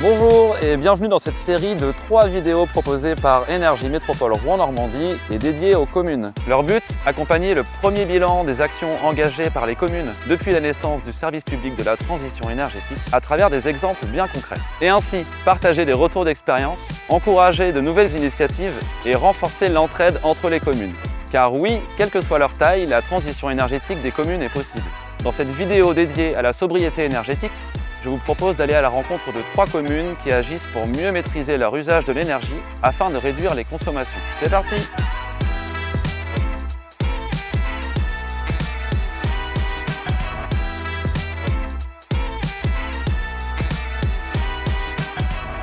Bonjour et bienvenue dans cette série de 3 vidéos proposées par Énergie Métropole Rouen-Normandie et dédiées aux communes. Leur but, accompagner le premier bilan des actions engagées par les communes depuis la naissance du service public de la transition énergétique à travers des exemples bien concrets. Et ainsi, partager des retours d'expérience, encourager de nouvelles initiatives et renforcer l'entraide entre les communes. Car oui, quelle que soit leur taille, la transition énergétique des communes est possible. Dans cette vidéo dédiée à la sobriété énergétique, je vous propose d'aller à la rencontre de 3 communes qui agissent pour mieux maîtriser leur usage de l'énergie afin de réduire les consommations. C'est parti!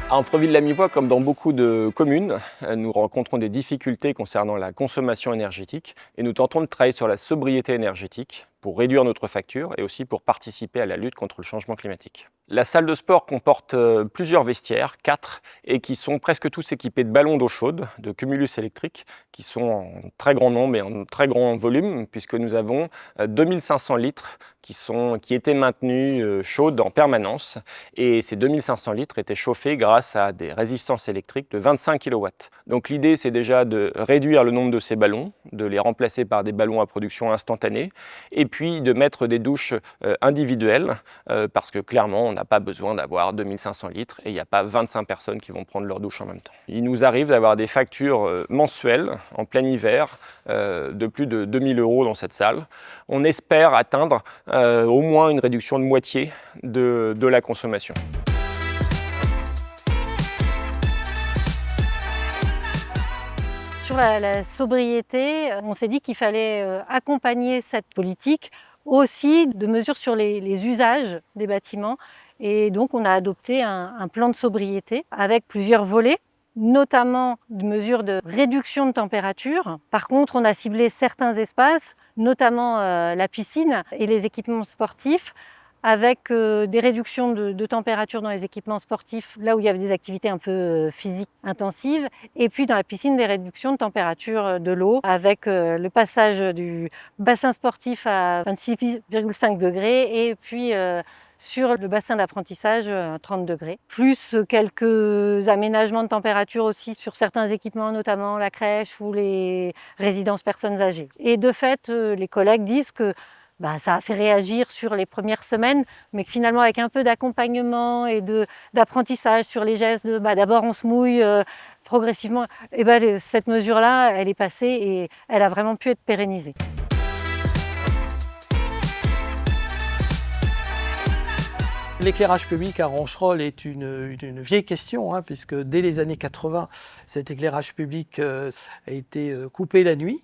À Amfreville-la-Mivois, comme dans beaucoup de communes, nous rencontrons des difficultés concernant la consommation énergétique et nous tentons de travailler sur la sobriété énergétique pour réduire notre facture et aussi pour participer à la lutte contre le changement climatique. La salle de sport comporte plusieurs vestiaires, 4, et qui sont presque tous équipés de ballons d'eau chaude, de cumulus électriques, qui sont en très grand nombre et en très grand volume, puisque nous avons 2500 litres qui étaient maintenus chaudes en permanence. Et ces 2500 litres étaient chauffés grâce à des résistances électriques de 25 kW. Donc l'idée, c'est déjà de réduire le nombre de ces ballons, de les remplacer par des ballons à production instantanée, et puis de mettre des douches individuelles, parce que clairement, on n'a pas besoin d'avoir 2500 litres et il n'y a pas 25 personnes qui vont prendre leur douche en même temps. Il nous arrive d'avoir des factures mensuelles en plein hiver de plus de 2000 € dans cette salle. On espère atteindre au moins une réduction de moitié de la consommation. Sur la sobriété, on s'est dit qu'il fallait accompagner cette politique aussi de mesures sur les usages des bâtiments. Et donc on a adopté un plan de sobriété avec plusieurs volets, notamment de mesures de réduction de température. Par contre, on a ciblé certains espaces, notamment la piscine et les équipements sportifs, avec des réductions de température dans les équipements sportifs, là où il y avait des activités un peu physiques intensives, et puis dans la piscine, des réductions de température de l'eau, avec le passage du bassin sportif à 26,5 degrés, et puis sur le bassin d'apprentissage à 30 degrés, plus quelques aménagements de température aussi sur certains équipements, notamment la crèche ou les résidences personnes âgées. Et de fait, les collègues disent que ça a fait réagir sur les premières semaines, mais que finalement avec un peu d'accompagnement et d'apprentissage sur les gestes d'abord on se mouille progressivement, et cette mesure-là, elle est passée et elle a vraiment pu être pérennisée. L'éclairage public à Roncherolles est une vieille question, puisque dès les années 80, cet éclairage public a été coupé la nuit.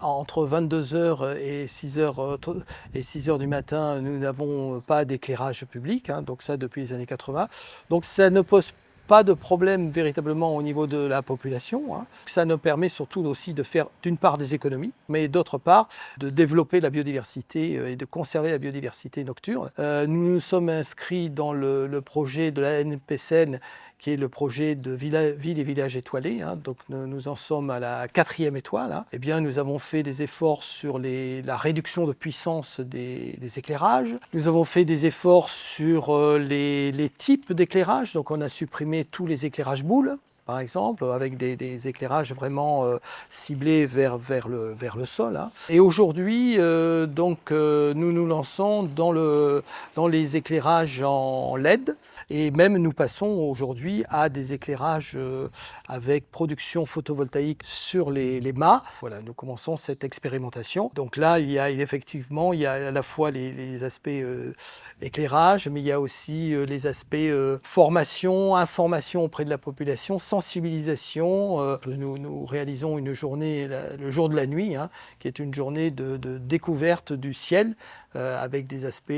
Entre 22h et 6h du matin, nous n'avons pas d'éclairage public, donc ça depuis les années 80. Donc ça ne pose pas de problème véritablement au niveau de la population. Ça nous permet surtout aussi de faire d'une part des économies, mais d'autre part de développer la biodiversité et de conserver la biodiversité nocturne. Nous nous sommes inscrits dans le projet de la NPCN, qui est le projet de ville et village étoilés. Donc nous en sommes à la 4e étoile. Eh bien, nous avons fait des efforts sur la réduction de puissance des éclairages. Nous avons fait des efforts sur les types d'éclairage. Donc on a supprimé tous les éclairages boules, par exemple, avec des éclairages vraiment ciblés vers le sol. Et aujourd'hui, nous nous lançons dans les éclairages en LED, et même nous passons aujourd'hui à des éclairages avec production photovoltaïque sur les mâts. Voilà, nous commençons cette expérimentation. Donc là, il y a à la fois les aspects éclairage, mais il y a aussi les aspects formation, information auprès de la population, sensibilisation. Nous réalisons une journée, le jour de la nuit, qui est une journée de découverte du ciel, avec des aspects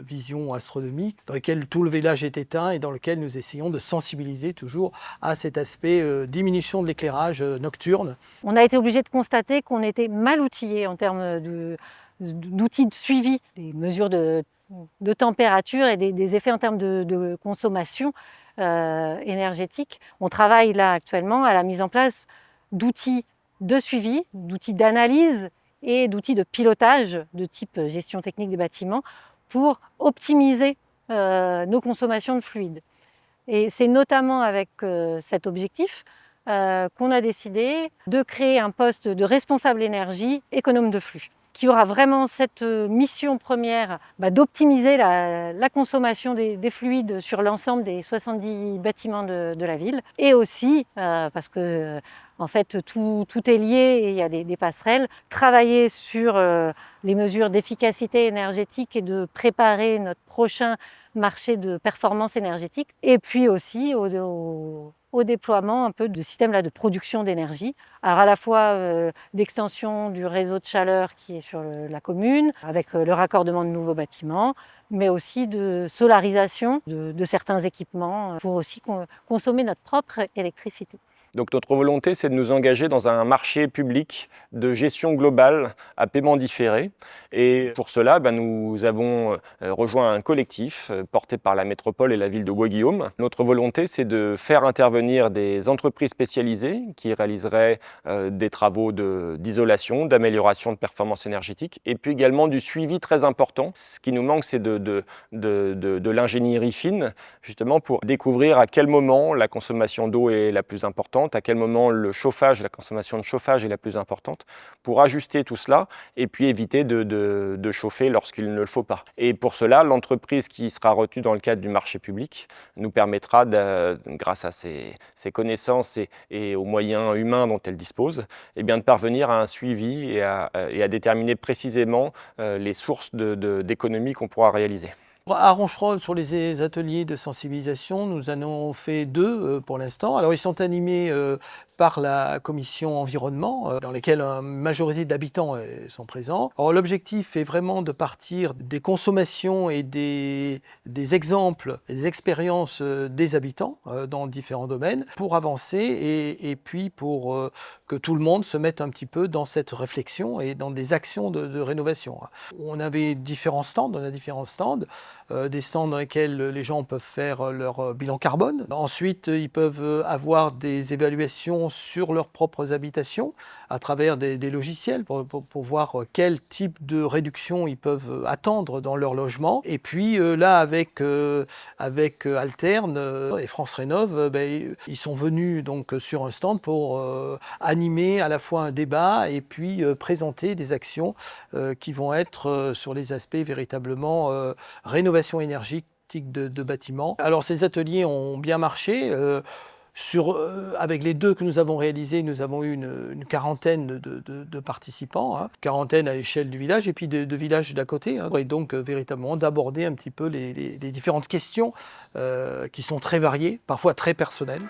vision astronomique, dans lesquels tout le village est éteint et dans lequel nous essayons de sensibiliser toujours à cet aspect diminution de l'éclairage nocturne. On a été obligé de constater qu'on était mal outillés en termes d'outils de suivi, des mesures de température et des effets en termes de consommation énergétique. On travaille là actuellement à la mise en place d'outils de suivi, d'outils d'analyse et d'outils de pilotage de type gestion technique des bâtiments pour optimiser nos consommations de fluides. Et c'est notamment avec cet objectif qu'on a décidé de créer un poste de responsable énergie économe de flux, qui aura vraiment cette mission première d'optimiser la consommation des fluides sur l'ensemble des 70 bâtiments de la ville. Et aussi, parce que en fait tout est lié et il y a des passerelles, travailler sur les mesures d'efficacité énergétique et de préparer notre prochain marché de performance énergétique. Et puis aussi au déploiement un peu de systèmes de production d'énergie. Alors à la fois d'extension du réseau de chaleur qui est sur la commune, avec le raccordement de nouveaux bâtiments, mais aussi de solarisation de certains équipements pour aussi consommer notre propre électricité. Donc notre volonté, c'est de nous engager dans un marché public de gestion globale à paiement différé. Et pour cela, nous avons rejoint un collectif porté par la métropole et la ville de Bois-Guillaume. Notre volonté, c'est de faire intervenir des entreprises spécialisées qui réaliseraient des travaux d'isolation, d'amélioration de performance énergétique, et puis également du suivi très important. Ce qui nous manque, c'est de l'ingénierie fine, justement pour découvrir à quel moment la consommation d'eau est la plus importante, à quel moment le chauffage, la consommation de chauffage est la plus importante, pour ajuster tout cela et puis éviter de chauffer lorsqu'il ne le faut pas. Et pour cela, l'entreprise qui sera retenue dans le cadre du marché public nous permettra, grâce à ses connaissances et aux moyens humains dont elle dispose, de parvenir à un suivi et à déterminer précisément les sources d'économies qu'on pourra réaliser. À Roncherolles, sur les ateliers de sensibilisation, nous en avons fait 2 pour l'instant. Alors ils sont animés par la commission environnement, dans lesquelles une majorité d'habitants sont présents. Alors l'objectif est vraiment de partir des consommations et des exemples, des expériences des habitants dans différents domaines pour avancer et puis pour que tout le monde se mette un petit peu dans cette réflexion et dans des actions de rénovation. On avait différents stands, des stands dans lesquels les gens peuvent faire leur bilan carbone. Ensuite, ils peuvent avoir des évaluations sur leurs propres habitations à travers des logiciels pour voir quel type de réduction ils peuvent attendre dans leur logement. Et puis là, avec Alterne et France Rénov', ils sont venus donc sur un stand pour animer à la fois un débat et puis présenter des actions qui vont être sur les aspects véritablement rénovation énergétique de bâtiments. Alors ces ateliers ont bien marché. Avec les 2 que nous avons réalisés, nous avons eu une quarantaine de participants, quarantaine à l'échelle du village et puis de villages d'à côté. Et donc véritablement d'aborder un petit peu les différentes questions qui sont très variées, parfois très personnelles.